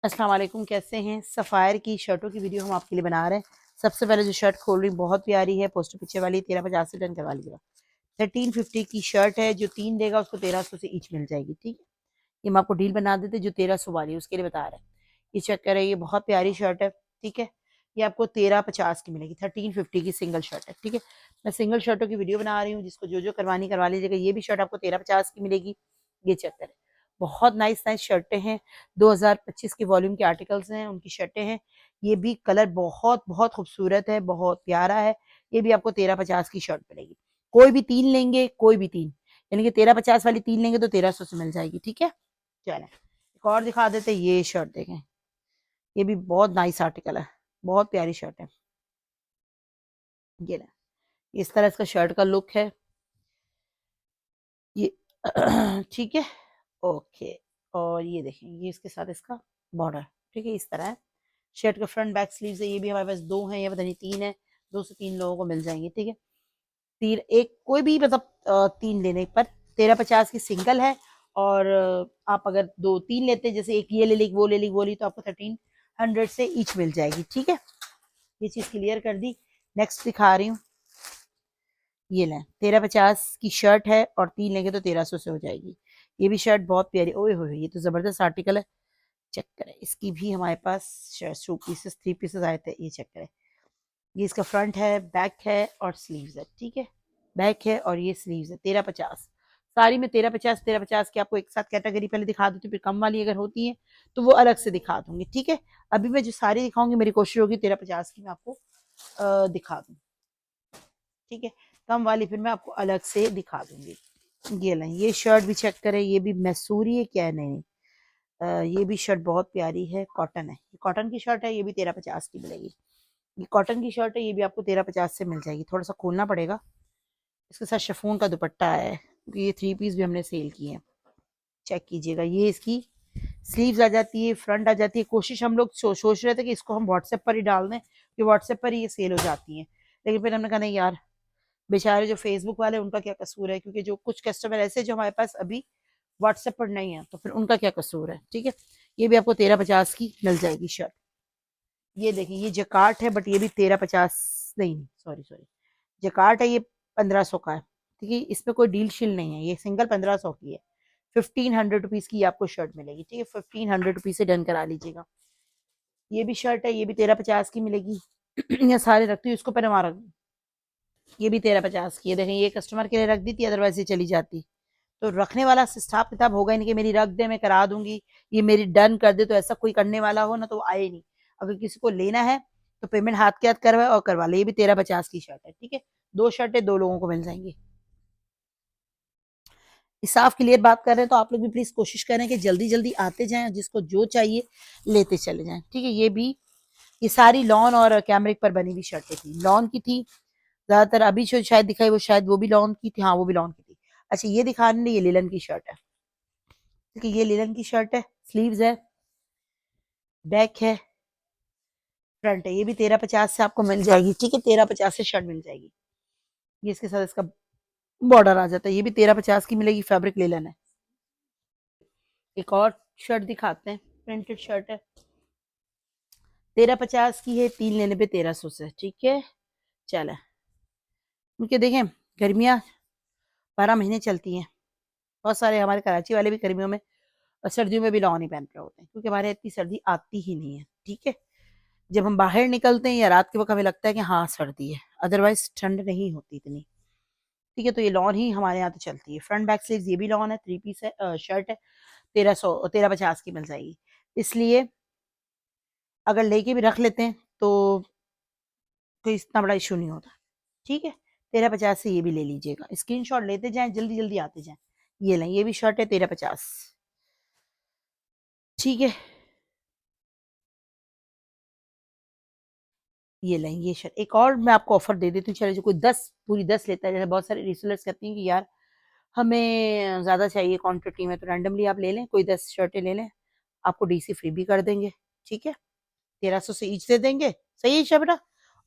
अस्सलाम वालेकुम, कैसे हैं। सफ़ायर की शर्टों की वीडियो हम आपके लिए बना रहे हैं। सबसे पहले जो शर्ट खोल रही हूँ बहुत प्यारी है, पोस्टर पीछे वाली 1350 से डन करवा लीजिएगा। 1350 की शर्ट है, जो 3 देगा उसको 1300 से ईच मिल जाएगी। ठीक है, ये हम आपको डील बना देते जो 1300 वाली है उसके लिए बता रहे हैं। ये चेक करें, ये बहुत प्यारी शर्ट है। ठीक है, ये आपको 1350 की मिलेगी। 1350 की सिंगल शर्ट है। ठीक है, मैं सिंगल शर्टों की वीडियो बना रही हूँ, जिसको जो जो करवानी करवा लीजिएगा। ये भी शर्ट आपको 1350 की मिलेगी। ये चेक करें, बहुत नाइस नाइस शर्टें हैं। 2025 के वॉल्यूम के आर्टिकल्स हैं, उनकी शर्टें हैं। ये भी कलर बहुत बहुत खूबसूरत है, बहुत प्यारा है। ये भी आपको 1350 की शर्ट मिलेगी। कोई भी 3 लेंगे, कोई भी 3, यानी कि 1350 वाली 3 लेंगे तो 1300 से मिल जाएगी। ठीक है, चलें एक और दिखा देते। ये शर्ट देखें, ये भी बहुत नाइस आर्टिकल है, बहुत प्यारी शर्ट है। ये इस तरह इसका शर्ट का लुक है ये। ठीक है, ओके। और ये देखें, ये इसके साथ इसका बॉर्डर। ठीक है, इस तरह है। शर्ट का फ्रंट बैक स्लीव्स है। ये भी हमारे पास 2 हैं, या पता नहीं 3 है। 2 से 3 लोगों को मिल जाएंगे। ठीक है, 3 एक कोई भी मतलब 3 लेने पर 1350 की सिंगल है। और आप अगर 2-3 लेते हैं, जैसे एक ये ले ली, वो ले ली, वो ली, तो आपको 1300 से ईच मिल जाएगी। ठीक है, ये चीज क्लियर कर दी। नेक्स्ट दिखा रही हूँ, ये लें। 1350 की शर्ट है और 3 लेंगे तो 1300 से हो जाएगी। ये भी शर्ट बहुत प्यारी। ओए हो, ये तो जबरदस्त आर्टिकल है। चेक करें, इसकी भी हमारे पास शर्ट 2 पीसेस 3 पीसेस आए थे। ये चेक करें, ये इसका फ्रंट है, बैक है और स्लीव्स है। ठीक है, बैक है और ये स्लीव्स है। 1350 सारी में 1350 1350 की आपको एक साथ कैटेगरी पहले दिखा दूँ, फिर कम वाली अगर होती है तो वो अलग से दिखा दूंगी। ठीक है, अभी मैं जो सारी दिखाऊंगी मेरी कोशिश होगी 1350 की मैं आपको दिखा दूँ। ठीक है, कम वाली फिर मैं आपको अलग से दिखा दूंगी। ये लें, ये शर्ट भी चेक करें, ये भी मैसूरी है क्या है, नहीं। ये भी शर्ट बहुत प्यारी है, कॉटन है। ये कॉटन की शर्ट है, ये भी 1350 की मिलेगी। ये कॉटन की शर्ट है, ये भी आपको 1350 से मिल जाएगी। थोड़ा सा खोलना पड़ेगा। इसके साथ शिफॉन का दुपट्टा है, क्योंकि ये 3 पीस भी हमने सेल किए हैं। चेक कीजिएगा, ये इसकी स्लीव्स आ जाती है, फ्रंट आ जाती है। कोशिश हम लोग सोच रहे थे कि इसको हम व्हाट्सएप पर ही डाल दें, कि व्हाट्सएप पर ही ये सेल हो जाती है। लेकिन फिर हमने कहा नहीं यार, बेचारे जो फेसबुक वाले उनका क्या कसूर है, क्योंकि जो कुछ कस्टमर ऐसे जो हमारे पास अभी व्हाट्सएप पर नहीं है, तो फिर उनका क्या कसूर है। ठीक है, ये भी आपको 1350 की मिल जाएगी शर्ट। ये देखिए, ये जकार्ट है, बट ये भी 1350 नहीं, सॉरी सॉरी, जकार्ट है, ये 1500 का है। ठीक है, इसमें कोई डील शील नहीं है, ये सिंगल 1500 की है। 1500 रुपीज की आपको शर्ट मिलेगी। ठीक है, 1500 रुपीज से डन करा लीजिएगा। ये भी शर्ट है, ये भी 1350 की मिलेगी। ये सारे रखती हूँ, इसको पहले वहां, ये भी 1350 की है। देखें, ये कस्टमर के लिए रख दी थी, अदरवाइज ये चली जाती। तो रखने वाला हिसाब किताब होगा नहीं कि मेरी रख दे मैं करा दूंगी, ये मेरी डन कर दे। तो ऐसा कोई करने वाला हो ना तो आए नहीं। अगर किसी को लेना है तो पेमेंट हाथ के हाथ करवाए और करवा ले। ये भी 1350 की शर्ट है। ठीक है, 2 शर्टें 2 लोगों को मिल जाएंगी। साफ क्लियर बात कर रहे हैं, तो आप लोग भी प्लीज कोशिश करें कि जल्दी जल्दी आते जाएं, जिसको जो चाहिए लेते चले जाएं। ठीक है, ये भी, ये सारी लॉन और कैमरिक पर बनी हुई शर्टें थी, लॉन की थी ज्यादातर। अभी जो शायद दिखाई वो शायद वो भी लॉन की थी। हाँ, वो भी लॉन की थी। अच्छा, ये दिखा रहे हैं, ये लिलन की शर्ट है। ठीक है, ये लिलन की शर्ट है, स्लीव्स है, बैक है, फ्रंट है। ये भी 1350 से आपको मिल जाएगी। ठीक है, 1350 से शर्ट मिल जाएगी। ये इसके साथ इसका बॉर्डर आ जाता है। ये भी 1350 की मिलेगी, फैब्रिक लिलन है। एक और शर्ट दिखाते हैं, प्रिंटेड शर्ट है, 1350 की है। 3 लेने पे 1300 से। ठीक है, चले, क्योंकि देखें गर्मियाँ 12 महीने चलती हैं। बहुत सारे हमारे कराची वाले भी गर्मियों में और सर्दियों में भी लॉन ही पहन रहे होते हैं, क्योंकि हमारे यहाँ इतनी सर्दी आती ही नहीं है। ठीक है, जब हम बाहर निकलते हैं या रात के वक्त हमें लगता है कि हाँ सर्दी है, अदरवाइज ठंड नहीं होती इतनी। ठीक है, तो ये लॉन ही हमारे यहाँ तो चलती है। फ्रंट बैक स्लीव्स, ये भी लॉन है, 3 पीस है, शर्ट है। 1350 की मिल जाएगी। इसलिए अगर लेके भी रख लेते हैं तो कोई इतना बड़ा इशू नहीं होता। ठीक है, 1350 से ये भी ले लीजिएगा। स्क्रीनशॉट लेते जाएं, जल्दी जल्दी आते जाएं। ये लें, ये भी शर्ट है 1350। ठीक है, ये लें, ये शर्ट। एक और मैं आपको ऑफर दे देती हूँ, चलो जो कोई 10 पूरी 10 लेता है, जैसे बहुत सारे रिसेलर्स कहती हैं कि यार हमें ज़्यादा चाहिए क्वांटिटी में, तो रैंडमली आप ले लें, कोई 10 शर्टें ले लें, आपको डीसी फ्री भी कर देंगे। ठीक है, 1300 से ईच दे देंगे, सही है बेटा।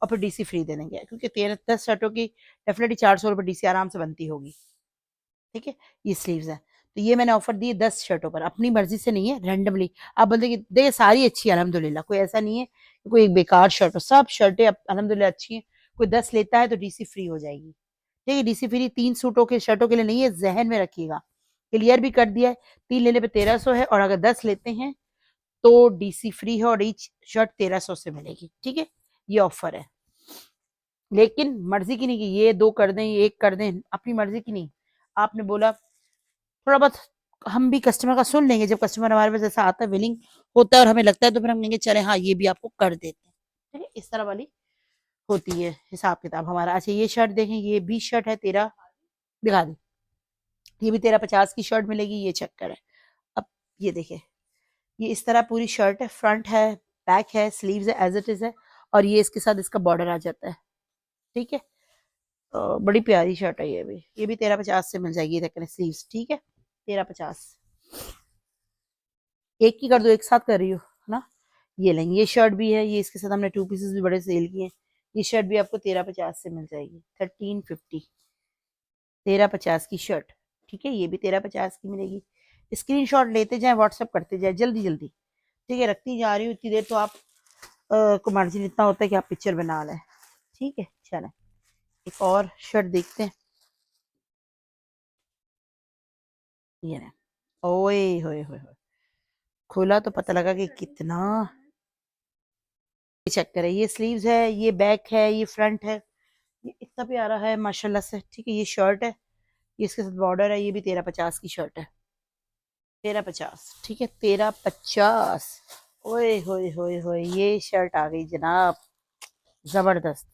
और फिर डीसी फ्री दे देंगे, क्योंकि 10 शर्टों की डेफिनेटली 400 रुपये डीसी आराम से बनती होगी। ठीक है, ये स्लीव्स है। तो ये मैंने ऑफर दी 10 शर्टों पर, अपनी मर्जी से नहीं है, रैंडमली। आप बोलते कि देखिए सारी अच्छी है अल्हम्दुलिल्लाह, कोई ऐसा नहीं है कि कोई एक बेकार शर्ट हो, सब शर्टें अल्हम्दुलिल्लाह अच्छी हैं। कोई 10 लेता है तो डीसी फ्री हो जाएगी, ठीक है। डीसी फ्री 3 सूटों के शर्टों के लिए नहीं है, जहन में रखिएगा। क्लियर भी कर दिया है, 3 लेने पे 1300 है, और अगर 10 लेते हैं तो डीसी फ्री है, और ईच शर्ट 1300 से मिलेगी, ठीक है। ये ऑफर है, लेकिन मर्जी की नहीं कि ये 2 कर दें, ये 1 कर दें, अपनी मर्जी की नहीं। आपने बोला थोड़ा बहुत हम भी कस्टमर का सुन लेंगे, जब कस्टमर हमारे पास ऐसा आता है, विलिंग होता है और हमें लगता है, तो फिर हम कहेंगे चले हाँ ये भी आपको कर देते हैं, ठीक है। इस तरह वाली होती है हिसाब किताब हमारा। अच्छा ये शर्ट देखें, ये भी शर्ट है 13, दिखा दी, ये भी 1350 की शर्ट मिलेगी, ये चक्कर है। अब ये देखें, ये इस तरह पूरी शर्ट है, फ्रंट है, बैक है, स्लीव्स है एज इट इज है, और ये इसके साथ इसका बॉर्डर आ जाता है, ठीक है। बड़ी प्यारी शर्ट है ये भी 1350 से मिल जाएगी, देखें स्लीव्स, ठीक है, 1350। एक ही कर दो, एक साथ कर रही हो है ना। ये लेंगे, ये शर्ट भी है, ये इसके साथ हमने 2 पीसेस भी बड़े सेल किए हैं। ये शर्ट भी आपको 1350 से मिल जाएगी, 1350, 1350 की शर्ट, ठीक है। ये भी 1350 की मिलेगी। स्क्रीनशॉट लेते जाए, व्हाट्सएप करते जाए जल्दी जल्दी, ठीक है। रखती जा रही हूँ इतनी देर, तो आप को मार्जिन इतना होता है कि आप पिक्चर बना लें, ठीक है। चलें एक और शर्ट देखते हैं। ये ना, ओए होए होए होए, खोला तो पता लगा कि कितना चक्कर है। ये स्लीव्स है, ये बैक है, ये फ्रंट है, ये इतना प्यारा है माशाल्लाह से, ठीक है। ये शर्ट है, ये इसके साथ बॉर्डर है, ये भी 1350 की शर्ट है, 1350, ठीक है, 1350। ओए होए होए होए, ये शर्ट आ गई जनाब, जबरदस्त।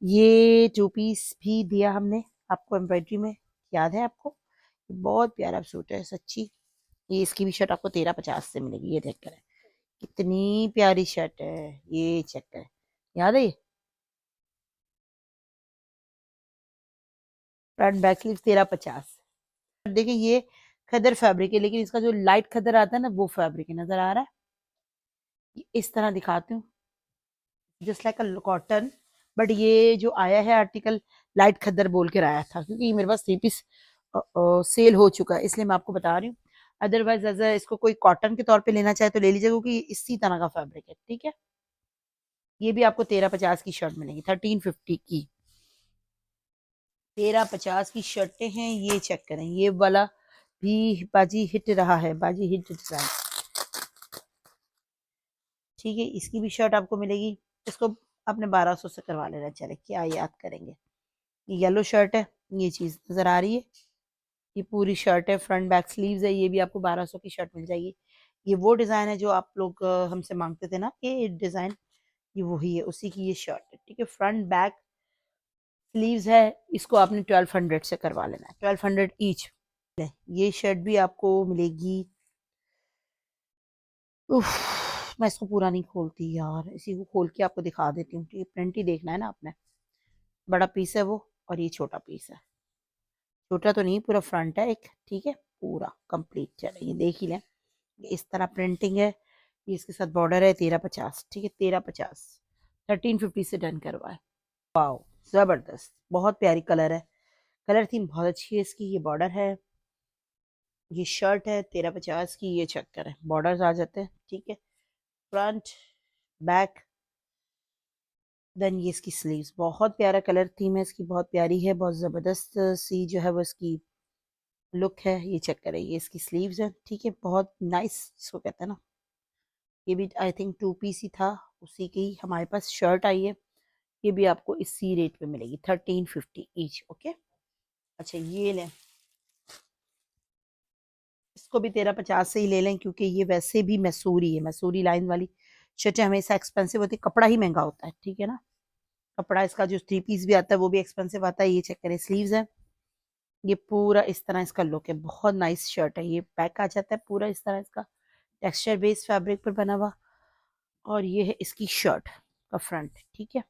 ये 2 पीस भी दिया हमने आपको एम्ब्रॉयडरी में, याद है आपको, बहुत प्यारा सूट है सच्ची। ये इसकी भी शर्ट आपको 1350 से मिलेगी, ये देख कर, कितनी प्यारी शर्ट है, ये चेक करें, याद है ये फ्रंट बैक स्लीव 1350। देखिए ये खदर फैब्रिक है, लेकिन इसका जो लाइट खदर आता है ना, वो फैब्रिक है, नजर आ रहा है। इस तरह दिखाती हूँ, just like a cotton, but ये जो आया है आर्टिकल लाइट खद्दर बोल कर आया था, क्योंकि ये मेरे पास 3 पीस सेल हो चुका है, इसलिए मैं आपको बता रही हूँ। अदरवाइज अगर इसको कोई कॉटन के तौर पे लेना चाहे तो ले लीजिए, क्योंकि इसी तरह का फैब्रिक है, ठीक है। ये भी आपको 1350 की शर्ट मिलेगी, 1350 की, 1350 की शर्टें हैं। ये चेक करें, ये वाला भी बाजी हिट रहा है, बाजी हिट डिजाइन, ठीक है। इसकी भी शर्ट आपको मिलेगी, इसको आपने 1200 से करवा लेना, चले क्या याद करेंगे। ये येलो शर्ट है, ये चीज नजर आ रही है, ये पूरी शर्ट है, फ्रंट बैक स्लीव्स है, ये भी आपको 1200 की शर्ट मिल जाएगी। ये वो डिजाइन है जो आप लोग हमसे मांगते थे ना, ये डिजाइन, ये वही है, उसी की ये शर्ट है, ठीक है। फ्रंट बैक स्लीव्स है, इसको आपने 1200 से करवा लेना है, 1200 ईच। ये शर्ट भी आपको मिलेगी, उफ, मैं इसको पूरा नहीं खोलती यार, इसी को खोल के आपको दिखा देती हूँ, ठीक है। प्रिंट ही देखना है ना आपने, बड़ा पीस है वो, और ये छोटा पीस है, छोटा तो नहीं, पूरा फ्रंट है एक, ठीक है, पूरा कंप्लीट। चलो ये देख ही लें, ये इस तरह प्रिंटिंग है, ये इसके साथ बॉर्डर है, 1350, ठीक है, 1350, 1350 से डन करवाए। वाओ जबरदस्त, बहुत प्यारी कलर है, कलर थीम बहुत अच्छी है इसकी। ये बॉर्डर है, ये शर्ट है 1350 की, ये चक्कर है, बॉर्डर्स आ जाते हैं, ठीक है, फ्रंट बैक, देन ये इसकी स्लीव्स, बहुत प्यारा कलर थीम है इसकी, बहुत प्यारी है, बहुत ज़बरदस्त सी जो है वो इसकी लुक है। ये चेक करें, ये इसकी स्लीव्स है, ठीक है, बहुत नाइस इसको कहते हैं ना। ये भी आई थिंक 2 पीस ही था, उसी की हमारे पास शर्ट आई है। ये भी आपको इसी रेट पे मिलेगी, 1350 ईच, ओके। अच्छा ये लें, इसको भी 1350 से ही ले लें, क्योंकि ये वैसे भी मैसूरी है, मैसूरी लाइन वाली शर्टें हमेशा एक्सपेंसिव होती है, कपड़ा ही महंगा होता है, ठीक है ना। कपड़ा इसका जो 3 पीस भी आता है वो भी एक्सपेंसिव आता है। ये चेक करें, स्लीव्स है, ये पूरा इस तरह इसका लुक है, बहुत नाइस शर्ट है। ये पैक आ जाता है पूरा इस तरह, इसका टेक्सचर बेस्ड फैब्रिक पर बना हुआ, और ये है इसकी शर्ट का फ्रंट, ठीक है,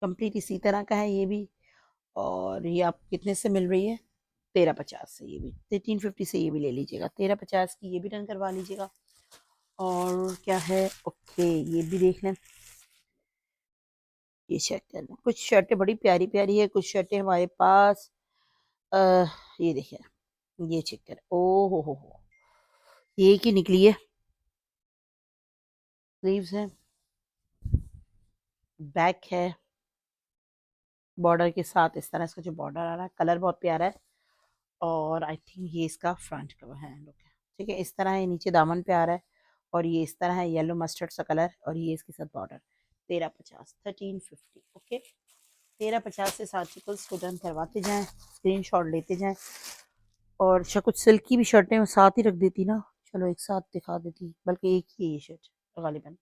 कंप्लीट इसी तरह का है ये भी। और ये आप कितने से मिल रही है, 1350 से, ये भी 1350 से ये भी ले लीजिएगा, 1350 की ये भी डन करवा लीजिएगा। और क्या है, ओके ये भी देख लें, ये चेक कर लें। कुछ शर्टें बड़ी प्यारी प्यारी है, कुछ शर्टें हमारे पास ये देखिए, ये चेक कर, ओ हो, ये की निकली है। स्लीव्स है, बैक है, बॉर्डर के साथ इस तरह इसका जो बॉर्डर आ रहा है, कलर बहुत प्यारा है। और आई थिंक ये इसका फ्रंट का है लुक है, ठीक है। इस तरह है, नीचे दामन पे आ रहा है और ये इस तरह है, येलो मस्टर्ड सा कलर, और ये इसके साथ बॉर्डर। 1350, 1350, ओके। 1350 से आर्टिकल्स को डन करवाते जाएं, स्क्रीनशॉट लेते जाएं। और अच्छा, कुछ सिल्क की भी शर्टें साथ ही रख देती ना, चलो एक साथ दिखा देती, बल्कि एक ही है ये शर्ट गालिबन।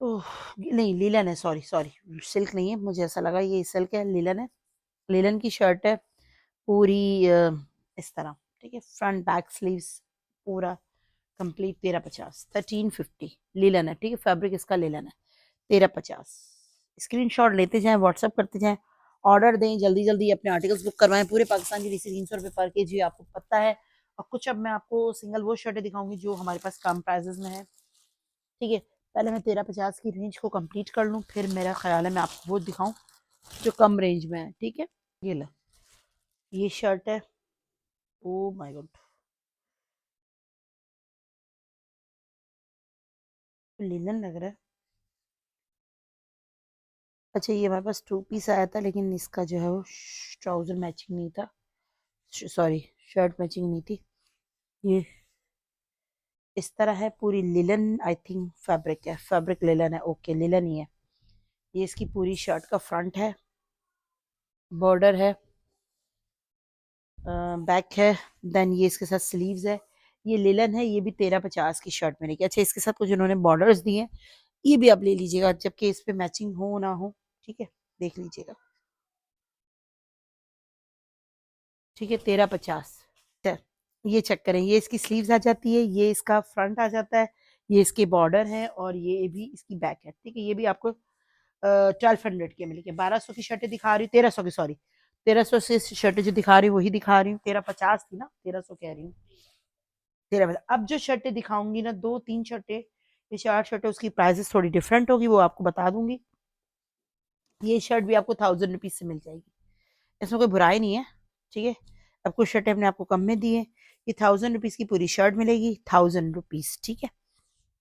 ओह, नहीं लीलन है, सॉरी सॉरी, सिल्क नहीं है, मुझे ऐसा लगा ये सिल्क है, लीलन है। लीलन की शर्ट है पूरी इस तरह, ठीक है, फ्रंट बैक स्लीव्स पूरा कंप्लीट। 1350, 1350 लीलन है, ठीक है, फैब्रिक इसका लीलन है। 1350, स्क्रीनशॉट लेते जाएं, व्हाट्सअप करते जाएं, ऑर्डर दें, जल्दी जल्दी अपने आर्टिकल्स बुक करवाएं। पूरे पाकिस्तान की डीसी 300 रुपये पर के जी, आपको पता है। और कुछ अब मैं आपको सिंगल वो शर्टें दिखाऊंगी जो हमारे पास कम प्राइजेस में है, ठीक है। पहले मैं 1350 की रेंज को कंप्लीट कर लूँ, फिर मेरा ख्याल है मैं आपको वो दिखाऊं जो कम रेंज में है, ठीक है। ये लो, ये शर्ट है, ओ माय गॉड, लिनन लग रहा है। अच्छा, ये हमारे पास 2 पीस आया था, लेकिन इसका जो है वो ट्राउजर मैचिंग नहीं था, सॉरी शर्ट मैचिंग नहीं थी। ये इस तरह है, पूरी लिलन आई थिंक फैब्रिक है, फैब्रिक लिलन है, ओके लिलन ही है। ये इसकी पूरी शर्ट का फ्रंट है, बॉर्डर है, बैक है, देन ये इसके साथ स्लीव्स है। ये लिलन है, ये भी 1350 की शर्ट मिलेगी। अच्छा, इसके साथ कुछ इन्होंने बॉर्डर्स दिए हैं, ये भी आप ले लीजिएगा, जबकि इस पे मैचिंग हो ना हो, ठीक है, देख लीजिएगा, ठीक है। 1350, ये चेक करें, ये इसकी स्लीव्स आ जाती है, ये इसका फ्रंट आ जाता है, ये इसके बॉर्डर है, और ये भी इसकी बैक है, ठीक है। ये भी आपको 1200 के मिलेगी। 1200 की शर्टें दिखा रही हूँ, 1300 की, सॉरी 1300 से शर्टें जो दिखा रही हूँ वही दिखा रही हूँ। 1350 थी ना, 1300 कह रही हूँ, 1350। अब जो शर्टें दिखाऊंगी ना, 2 3 शर्टें, ये 4 शर्टें, उसकी प्राइसेस थोड़ी डिफरेंट होगी, वो आपको बता दूंगी। ये शर्ट भी आपको 1000 रुपीज से मिल जाएगी, इसमें कोई बुराई नहीं है, ठीक है। अब कुछ शर्टें हमने आपको कम में दी है। ये 1000 रुपीज की पूरी शर्ट मिलेगी, 1000 रुपीज, ठीक है।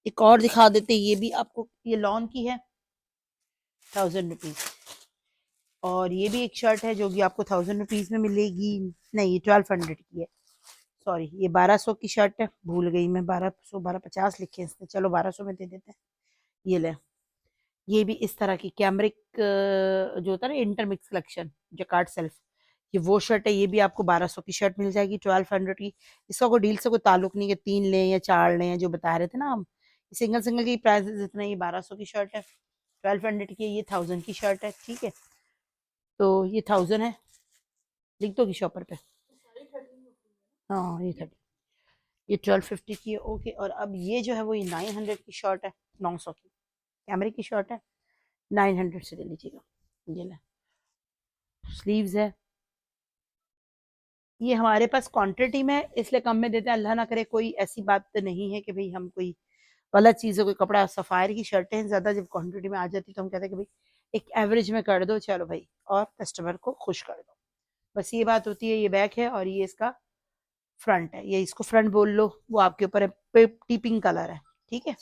एक और दिखा देते, ये भी आपको, ये लॉन की है, 1000 रुपीज। और ये भी एक शर्ट है जो कि आपको 1000 रुपीज में मिलेगी, नहीं ये 1200 की है, सॉरी ये 1200 की शर्ट है, भूल गई मैं, 1200, 1250 लिखे इसने, चलो 1200 में दे देते हैं। ये ले, ये भी इस तरह की कैमरिक जो होता है ना, इंटरमिक्स कलेक्शन, जकार्ड सेल्फ, ये वो शर्ट है। ये भी आपको 1200 की शर्ट मिल जाएगी, 1200 की। इसका कोई डील से कोई ताल्लुक नहीं है, 3 लें या 4 लें, जो बता रहे थे ना हम, सिंगल सिंगल की प्राइस इतना। ये 1200 की शर्ट है, 1200 की है, ये 1000 की शर्ट है, ठीक है। तो ये 1000 है, लिख दो की शॉपर पे, हाँ ये 30, ये 1250 की है, ओके। और अब ये जो है वो ये 900 की शर्ट है, 900 की कैमरे की शर्ट है, 900 से ले लीजिएगा। ये ले, स्लीव्स है, ये हमारे पास क्वांटिटी में है, इसलिए कम में देते हैं। अल्लाह ना करे कोई ऐसी बात तो नहीं है कि भाई हम कोई गलत चीज़ है, कोई कपड़ा, सफायर की शर्टें हैं ज़्यादा, जब क्वांटिटी में आ जाती तो हम कहते हैं कि भाई एक एवरेज में कर दो, चलो भाई, और कस्टमर को खुश कर दो, बस ये बात होती है। ये बैक है और ये इसका फ्रंट है, ये इसको फ्रंट बोल लो, वो आपके ऊपर है, टीपिंग कलर है, ठीक है।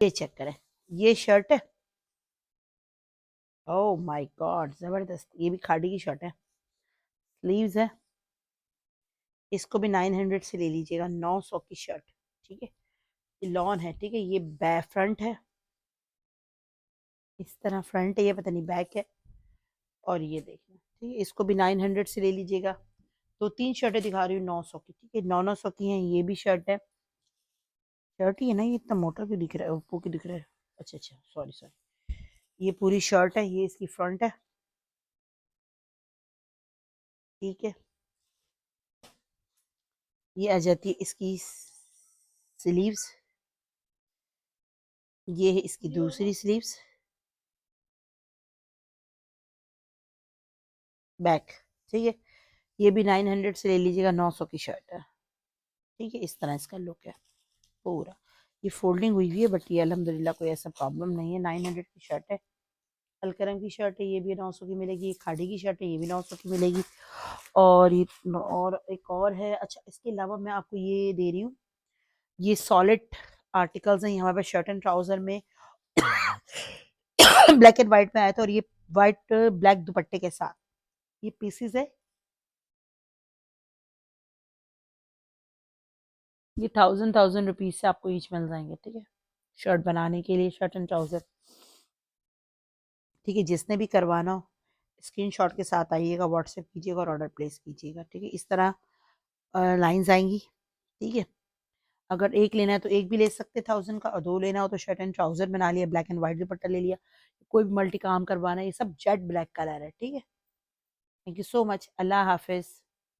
ये चेक करें, ये शर्ट है, ओह माय गॉड जबरदस्त, ये भी खाड़ी की शर्ट है, स्लीव्स है, इसको भी 900 से ले लीजिएगा, 900 की शर्ट, ठीक है। ये लॉन है, ठीक है, ये बैक फ्रंट है, इस तरह फ्रंट है, ये पता नहीं बैक है। और ये देखना, ठीक है, इसको भी 900 से ले लीजिएगा। तो 3 शर्टें दिखा रही हूँ 900 की, ठीक है, 900 की हैं। ये भी शर्ट है, शर्ट ही है ना, ये इतना मोटा क्यों दिख रहा है, ऊपर क्यों दिख रहा है, अच्छा अच्छा, सॉरी सॉरी। ये पूरी शर्ट है, ये इसकी फ्रंट है, ठीक है। ये आ जाती है इसकी स्लीव्स, ये है इसकी दूसरी स्लीव्स, बैक, ठीक है। ये भी 900 से ले लीजिएगा, 900 की शर्ट है, ठीक है। इस तरह इसका लुक है पूरा, ये फोल्डिंग हुई हुई है, बट ये अल्हम्दुलिल्लाह कोई ऐसा प्रॉब्लम नहीं है, 900 की शर्ट है। अलकरम की शर्ट है, ये भी 900 की मिलेगी। ये खाड़ी की शर्ट है, ये भी 900 की मिलेगी। और ये और एक और है। अच्छा, इसके अलावा मैं आपको ये दे रही हूँ, ये सॉलिड आर्टिकल्स हैं, ये हमारे पास शर्ट एंड ट्राउजर में ब्लैक एंड व्हाइट में आया था, और ये व्हाइट ब्लैक दुपट्टे के साथ ये पीसीज है। ये 1000 रुपीज से आपको ईच मिल जाएंगे, ठीक है, शर्ट बनाने के लिए, शर्ट एंड ट्राउजर। ठीक है, जिसने भी करवाना हो स्क्रीनशॉट के साथ आइएगा, व्हाट्सएप कीजिएगा और ऑर्डर प्लेस कीजिएगा। ठीक है, इस तरह लाइंस आएंगी। ठीक है, अगर एक लेना है तो एक भी ले सकते 1000 का, और दो लेना हो तो शर्ट एंड ट्राउजर बना लिया, ब्लैक एंड व्हाइट दुपट्टा ले लिया, कोई भी मल्टी काम करवाना है, ये सब जेट ब्लैक कलर है। ठीक है, thank you so much, Allah Hafiz.